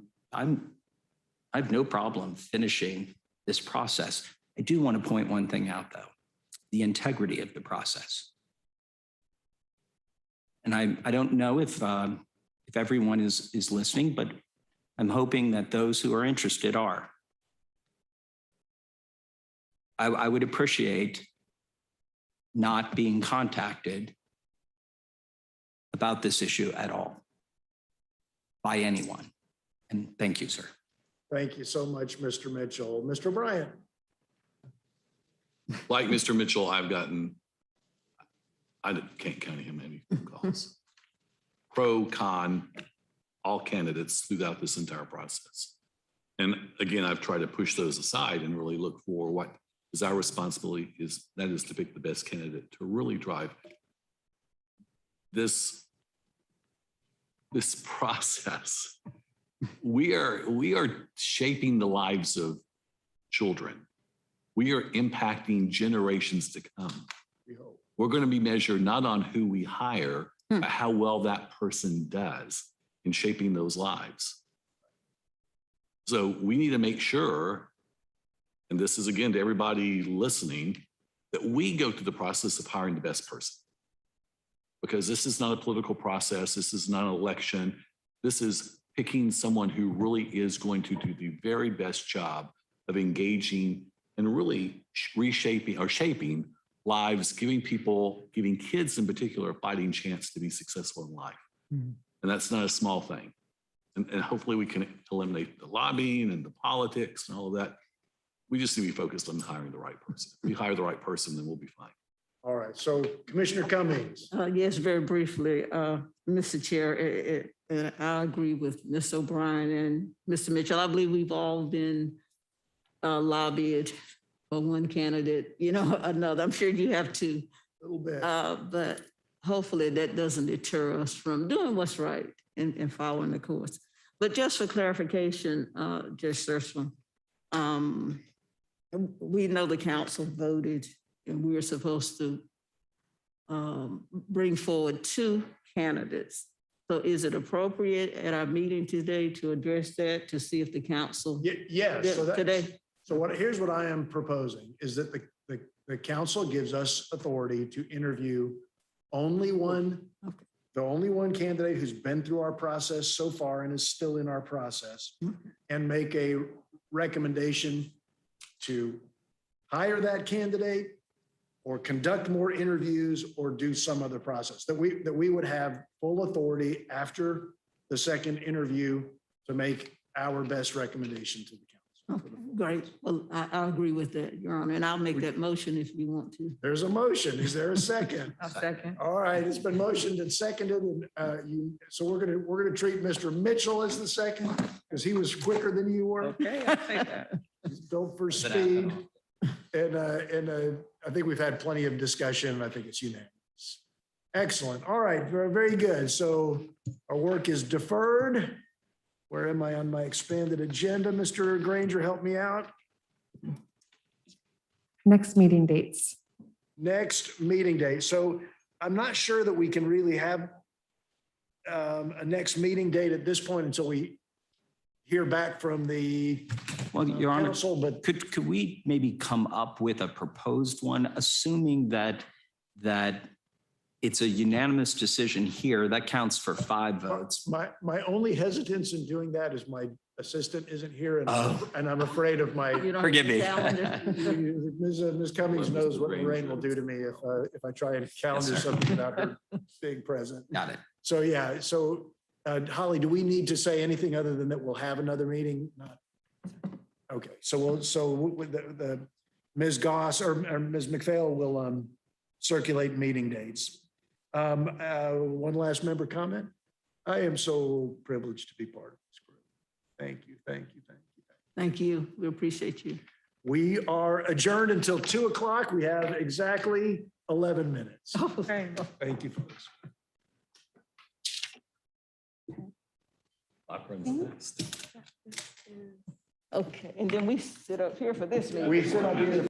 have no problem finishing this process. I do want to point one thing out, though: the integrity of the process. And I don't know if everyone is listening, but I'm hoping that those who are interested are. I would appreciate not being contacted about this issue at all by anyone. And thank you, sir. Thank you so much, Mr. Mitchell. Mr. Bryant. Like Mr. Mitchell, I can't count how many phone calls. Pro, con, all candidates throughout this entire process. And again, I've tried to push those aside and really look for what is our responsibility that is to pick the best candidate to really drive this process. We are shaping the lives of children. we are impacting generations to come. We hope. We're going to be measured not on who we hire, but how well that person does in shaping those lives. So we need to make sure, and this is again to everybody listening, that we go through the process of hiring the best person. Because this is not a political process. This is not an election. This is picking someone who really is going to do the very best job of engaging and really reshaping or shaping lives, giving people, giving kids in particular, a fighting chance to be successful in life. And that's not a small thing. And hopefully we can eliminate the lobbying and the politics and all of that. We just need to be focused on hiring the right person. If we hire the right person, then we'll be fine. All right, so Commissioner Cummings. Yes, very briefly, Mr. Chair, I agree with Ms. O'Brien and Mr. Mitchell. I believe we've all been lobbied for one candidate, another. I'm sure you have to. A little bit. But hopefully that doesn't deter us from doing what's right and following the course. But just for clarification, Judge Surstman, we know the council voted and we were supposed to bring forward 2 candidates. So is it appropriate at our meeting today to address that, to see if the council Yes. So today? here's what I am proposing is that the council gives us authority to interview only one, the only one candidate who's been through our process so far and is still in our process, and make a recommendation to hire that candidate or conduct more interviews or do some other process, that we would have full authority after the second interview to make our best recommendation to the council. Okay, great. Well, I agree with that, Your Honor, and I'll make that motion if you want to. There's a motion. Is there a second? I'll second. All right, it's been motioned and seconded, and so we're gonna treat Mr. Mitchell as the second because he was quicker than you were. Okay, I'll take that. Built for speed, and I think we've had plenty of discussion, and I think it's unanimous. Excellent. All right, very good. So our work is deferred. Where am I on my expanded agenda? Mr. Granger, help me out. Next meeting dates. Next meeting date. So I'm not sure that we can really have a next meeting date at this point until we hear back from the Well, Your Honor, council, but could we maybe come up with a proposed one, assuming that it's a unanimous decision here, that counts for 5 votes. my only hesitance in doing that is my assistant isn't here and Oh. and I'm afraid of my, You don't Forgive have me. calendar? Ms. Cummings knows what Lorraine will do to me if I try and calendar sir. something without her being present. Got it. So, yeah, so Holly, do we need to say anything other than that we'll have another meeting? Not. Okay, so with the Ms. Goss or Ms. McPhail will circulate meeting dates. One last member comment. I am so privileged to be part of this group. Thank you, thank you, thank you. Thank you. We appreciate you. We are adjourned until 2 o'clock. We have exactly 11 minutes. Okay. Thank you, folks. Clock runs next. Okay, and then we sit up here for this meeting. We sit up here